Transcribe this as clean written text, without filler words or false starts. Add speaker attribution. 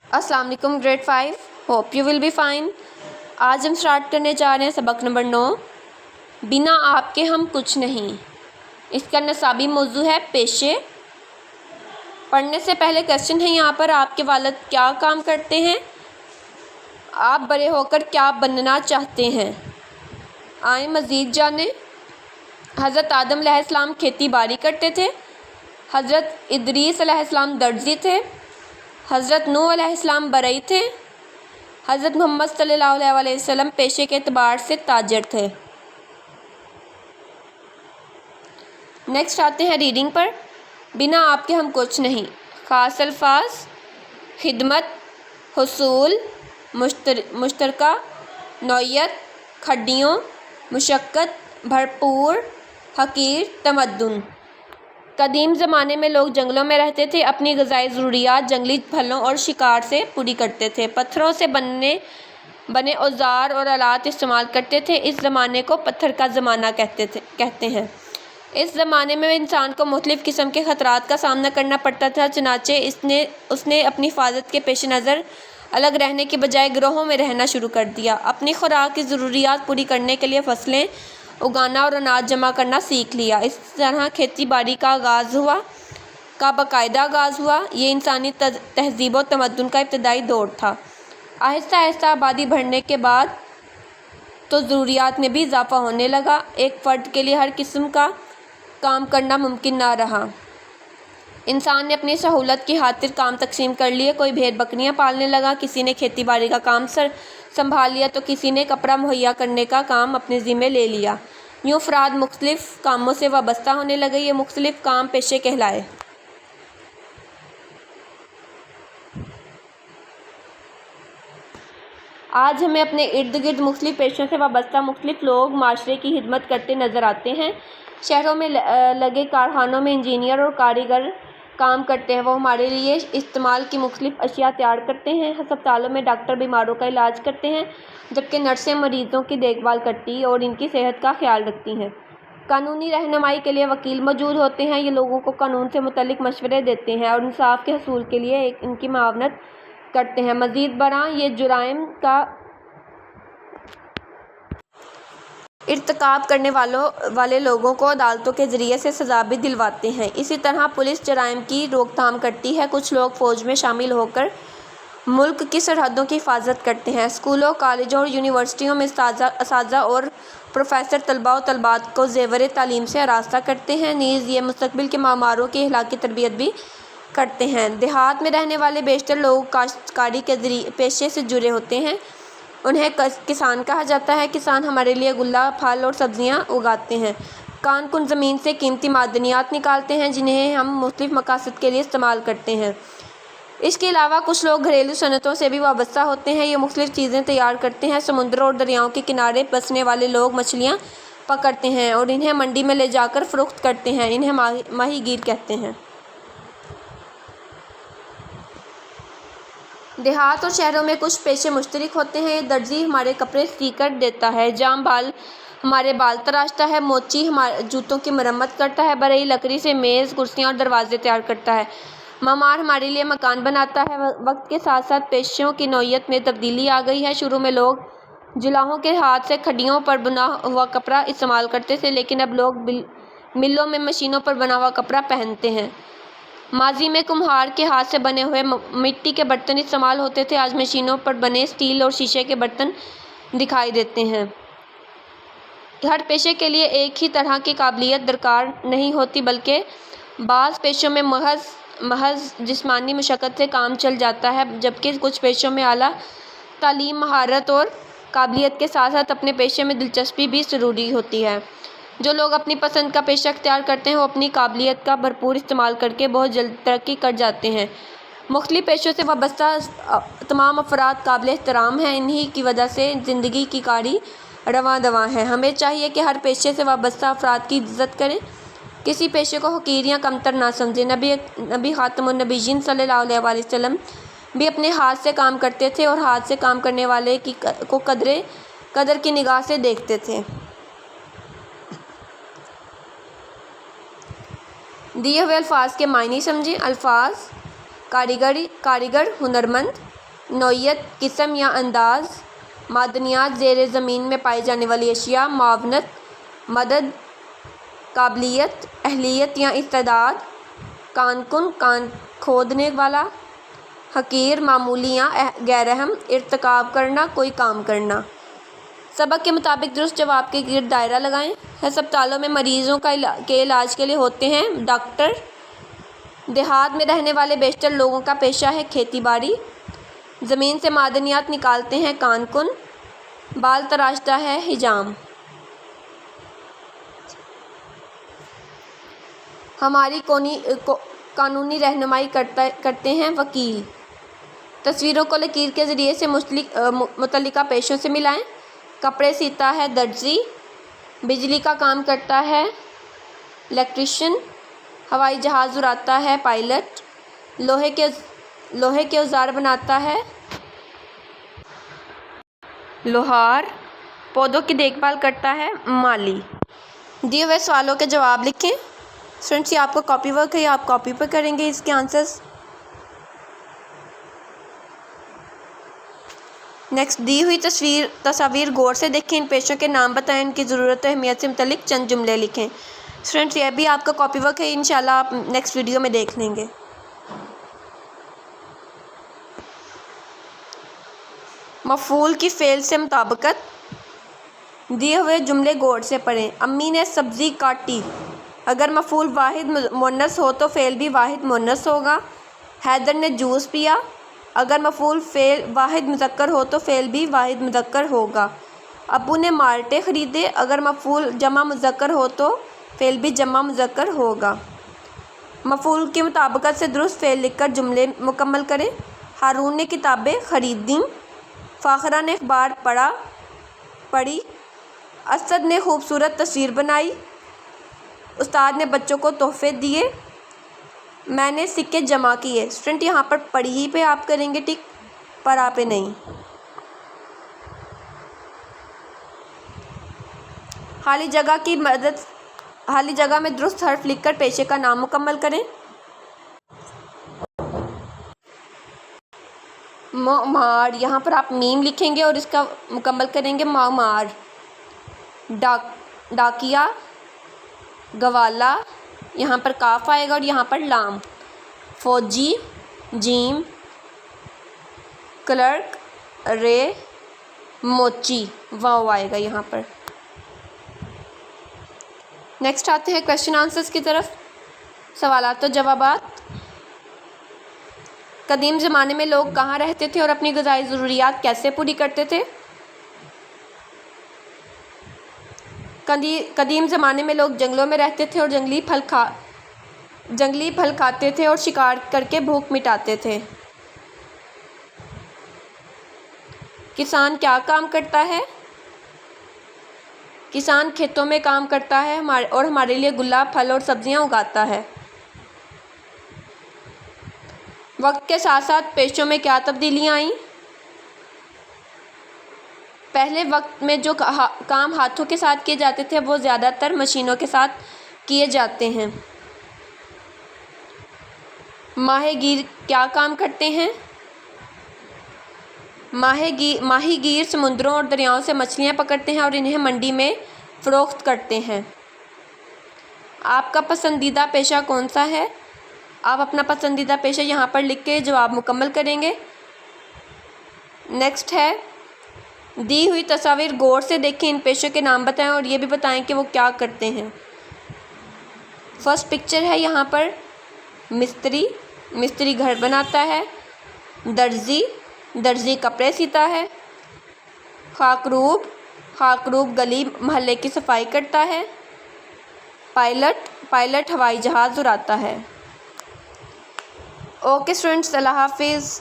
Speaker 1: अस्सलाम वालेकुम grade 5, hope you will be fine. आज हम स्टार्ट करने जा रहे हैं सबक नंबर 9, बिना आपके हम कुछ नहीं। इसका नसाबी मौजू है पेशे। पढ़ने से पहले क्वेश्चन है यहाँ पर, आपके वालिद क्या काम करते हैं, आप बड़े होकर क्या बनना चाहते हैं। आए मज़ीद जाने। हज़रत आदम अलैहिस्सलाम खेती बाड़ी करते थे, हज़रत इदरीस अलैहिस्सलाम दर्जी थे, हज़रत नूह अलैहिस्सलाम बरई थे, हज़रत मोहम्मद सल्लल्लाहु अलैहि वसल्लम पेशे के एतबार से ताजर थे। नेक्स्ट आते हैं रीडिंग पर। बिना आपके हम कुछ नहीं। ख़ास अल्फाज: खिदमत, हुसूल, मुश्तरका, नौयत, खड्डियों, मुशक्क़त, भरपूर, हकीर, तमद्दुन। कदीम ज़माने में लोग जंगलों में रहते थे, अपनी ग़िज़ाई ज़रूरियात जंगली फलों और शिकार से पूरी करते थे। पत्थरों से बने औज़ार और आलात इस्तेमाल करते थे। इस ज़माने को पत्थर का ज़माना कहते हैं। इस ज़माने में इंसान को मुख्तलिफ़ किस्म के ख़तरात का सामना करना पड़ता था, चनाचे उसने अपनी हिफाजत के पेश नज़र अलग रहने के बजाय गिरोहों में रहना शुरू कर दिया। अपनी खुराक की ज़रूरियात पूरी करने के लिए फसलें उगाना और अनाज जमा करना सीख लिया। इस तरह खेती बाड़ी का बाकायदा आगाज़ हुआ। ये इंसानी तहज़ीब और तमद्दुन का इब्तदाई दौर था। आहिस्ता आहिस्ता आबादी बढ़ने के बाद तो ज़रूरियात में भी इजाफ़ा होने लगा। एक फ़र्द के लिए हर किस्म का काम करना मुमकिन ना रहा। इंसान ने अपनी सहूलत की खातिर काम तकसीम कर लिए। कोई भेड़ बकरियां पालने लगा, किसी ने खेती बाड़ी का काम संभाल लिया, तो किसी ने कपड़ा मुहैया करने का काम अपने ज़िम्मे ले लिया। यूँ अफराद मुख्तलिफ़ कामों से वाबस्ता होने लगे। ये मुख्तलिफ़ काम पेशे कहलाए। आज हमें अपने इर्द गिर्द मुख्तलिफ़ पेशों से वाबस्ता मुख्तलिफ़ लोग माशरे की खिदमत करते नज़र आते हैं। शहरों में लगे कारखानों में इंजीनियर और कारीगर काम करते हैं। वो हमारे लिए इस्तेमाल की मुख्तलिफ़ अशिया तैयार करते हैं। अस्पतालों में डॉक्टर बीमारों का इलाज करते हैं, जबकि नर्सें मरीज़ों की देखभाल करती और इनकी सेहत का ख्याल रखती हैं। कानूनी रहनुमाई के लिए वकील मौजूद होते हैं। ये लोगों को कानून से मुतल्लिक़ मशवरे देते हैं और इंसाफ के हसूल के लिए इनकी मुआवनत करते हैं। मज़ीद बरां ये जुराइम का इर्तिकाब करने वाले लोगों को अदालतों के ज़रिए से सज़ा भी दिलवाते हैं। इसी तरह पुलिस जराइम की रोकथाम करती है। कुछ लोग फ़ौज में शामिल होकर मुल्क की सरहदों की हिफाजत करते हैं। स्कूलों, कॉलेजों और यूनिवर्सिटियों में असातिज़ा और प्रोफेसर तलबा और तलबात को ज़ेवर तालीम से आरास्ता करते हैं। नीज़ ये मुस्तक़बिल के मामारों की अखलाकी तरबियत भी करते हैं। देहात में रहने वाले बेशतर लोग काश्तकारी के पेशे से जुड़े होते हैं। उन्हें किसान कहा जाता है। किसान हमारे लिए गुल्ला, फल और सब्ज़ियाँ उगाते हैं। कान ज़मीन से कीमती मादनियात निकालते हैं, जिन्हें हम मुख्तलिफ़ मकासद के लिए इस्तेमाल करते हैं। इसके अलावा कुछ लोग घरेलू सनतों से भी वाबस्ता होते हैं। ये मुख्तलिफ़ चीज़ें तैयार करते हैं। समुद्र और दरियाओं के किनारे बसने वाले लोग मछलियाँ पकड़ते हैं और इन्हें मंडी में ले जाकर फ़रोख्त करते हैं। इन्हें माहीगीर कहते हैं। देहात और शहरों में कुछ पेशे मुश्तरक होते हैं। दर्जी हमारे कपड़े सी कर देता है, जाम बाल हमारे बाल तराशता है, मोची हमारे जूतों की मरम्मत करता है, बरई लकड़ी से मेज़, कुर्सियाँ और दरवाजे तैयार करता है, मामार हमारे लिए मकान बनाता है। वक्त के साथ साथ पेशों की नौयत में तब्दीली आ गई है। शुरू में लोग जुलाहों के हाथ से खड्डियों पर बना हुआ कपड़ा इस्तेमाल करते थे, लेकिन अब लोग मिलों में मशीनों पर बना हुआ कपड़ा पहनते हैं। माजी में कुम्हार के हाथ से बने हुए मिट्टी के बर्तन इस्तेमाल होते थे। आज मशीनों पर बने स्टील और शीशे के बर्तन दिखाई देते हैं। हर पेशे के लिए एक ही तरह की काबिलियत दरकार नहीं होती, बल्कि बाज़ पेशों में महज जिस्मानी मशक्क़त से काम चल जाता है, जबकि कुछ पेशों में आला तालीम, महारत और काबिलियत के साथ साथ अपने पेशे में दिलचस्पी भी ज़रूरी होती है। जो लोग अपनी पसंद का पेशा इख्तियार करते हैं, वो अपनी काबिलियत का भरपूर इस्तेमाल करके बहुत जल्द तरक्की कर जाते हैं। मुख्तलिफ़ पेशों से वाबस्ता तमाम अफराद काबिल एहतराम हैं। इन्हीं की वजह से ज़िंदगी की गाड़ी रवां दवां है। हमें चाहिए कि हर पेशे से वाबस्ता अफराद की इज़्ज़त करें, किसी पेशे को हक़ीर या कमतर ना समझें। नबी ख़ातमुन नबीय्यीन सल्लल्लाहु अलैहि वसल्लम भी अपने हाथ से काम करते थे और हाथ से काम करने वाले को कदर की निगाह से देखते थे। दिए हुए अल्फाज के मायने समझें। अल्फाज: कारीगर, हुनरमंद, نوعیت، قسم یا انداز، معدنیات، زیر زمین میں پائی جانے والی اشیاء، معاونت، مدد، قابلیت، اہلیت یا استعداد، کان کن، کان کھودنے والا، حقیر، معمولی یا غیر اہم، ارتکاب کرنا، کوئی کام کرنا۔ سبق کے مطابق درست جواب کے گرد دائرہ لگائیں۔ ہسپتالوں میں مریضوں کے علاج کے لیے ہوتے ہیں ڈاکٹر۔ دیہات میں رہنے والے بیشتر لوگوں کا پیشہ ہے کھیتی باڑی۔ زمین سے معدنیات نکالتے ہیں کان کن۔ بال تراشتا ہے حجام۔ ہماری قانونی رہنمائی کرتے ہیں وکیل۔ تصویروں کو لکیر کے ذریعے سے متعلقہ پیشوں سے ملائیں۔ کپڑے سیتا ہے درزی۔ بجلی کا کام کرتا ہے الیکٹریشین۔ ہوائی جہاز اڑاتا ہے پائلٹ۔ لوہے کے اوزار بناتا ہے لوہار۔ پودوں کی دیکھ بھال کرتا ہے مالی۔ دیے ہوئے سوالوں کے جواب لکھیں۔ اسٹوڈنٹس یہ آپ کا کاپی ورک ہے، یہ آپ کاپی پر کریں گے اس کے آنسرز۔ نیکسٹ، دی ہوئی تصاویر غور سے دیکھیں، ان پیشوں کے نام بتائیں، ان کی ضرورت و اہمیت سے متعلق چند جملے لکھیں۔ اسٹوڈنٹس یہ بھی آپ کا کاپی ورک ہے، انشاءاللہ آپ نیکسٹ ویڈیو میں دیکھ لیں گے۔ مفعول کی فعل سے مطابقت، دیے ہوئے جملے غور سے پڑھیں۔ امی نے سبزی کاٹی۔ اگر مفعول واحد مؤنث ہو تو فعل بھی واحد مؤنث ہوگا۔ حیدر نے جوس پیا۔ اگر مفعول واحد مذکر ہو تو فعل بھی واحد مذکر ہوگا۔ ابو نے مالٹے خریدے۔ اگر مفعول جمع مذکر ہو تو فعل بھی جمع مذکر ہوگا۔ مفعول کی مطابقت سے درست فعل لکھ کر جملے مکمل کریں۔ ہارون نے کتابیں خریدیں۔ فاخرہ نے اخبار پڑھی۔ اسد نے خوبصورت تصویر بنائی۔ استاد نے بچوں کو تحفے دیے۔ میں نے سکے جمع کیے۔ اسٹوڈنٹ یہاں پر پڑھی ہی پہ آپ کریں گے ٹک، پڑھا پہ نہیں۔ خالی جگہ میں درست حرف لکھ کر پیشے کا نام مکمل کریں۔ معمار، یہاں پر آپ میم لکھیں گے اور اس کا مکمل کریں گے معمار۔ ڈاکیا، گوالا، یہاں پر کاف آئے گا اور یہاں پر لام۔ فوجی، جیم۔ کلرک، رے۔ موچی، واو آئے گا یہاں پر۔ نیکسٹ آتے ہیں کویشچن آنسرز کی طرف۔ سوالات و جوابات۔ قدیم زمانے میں لوگ کہاں رہتے تھے اور اپنی غذائی ضروریات کیسے پوری کرتے تھے؟ قدیم زمانے میں لوگ جنگلوں میں رہتے تھے اور جنگلی پھل کھاتے تھے اور شکار کر کے بھوک مٹاتے تھے۔ کسان کیا کام کرتا ہے؟ کسان کھیتوں میں کام کرتا ہے اور ہمارے لیے گلاب، پھل اور سبزیاں اگاتا ہے۔ وقت کے ساتھ ساتھ پیشوں میں کیا تبدیلیاں آئیں؟ پہلے وقت میں جو کام ہاتھوں کے ساتھ کیے جاتے تھے وہ زیادہ تر مشینوں کے ساتھ کیے جاتے ہیں۔ ماہی گیر کیا کام کرتے ہیں؟ ماہی گیر سمندروں اور دریاؤں سے مچھلیاں پکڑتے ہیں اور انہیں منڈی میں فروخت کرتے ہیں۔ آپ کا پسندیدہ پیشہ کون سا ہے؟ آپ اپنا پسندیدہ پیشہ یہاں پر لکھ کے جواب مکمل کریں گے۔ نیکسٹ ہے، دی ہوئی تصاویر غور سے دیکھیں، ان پیشوں کے نام بتائیں اور یہ بھی بتائیں کہ وہ کیا کرتے ہیں۔ فرسٹ پکچر ہے یہاں پر مستری گھر بناتا ہے۔ درزی کپڑے سیتا ہے۔ خاکروب گلی محلے کی صفائی کرتا ہے۔ پائلٹ ہوائی جہاز اڑاتا ہے۔ اوکے اسٹوڈنٹس، اللہ حافظ۔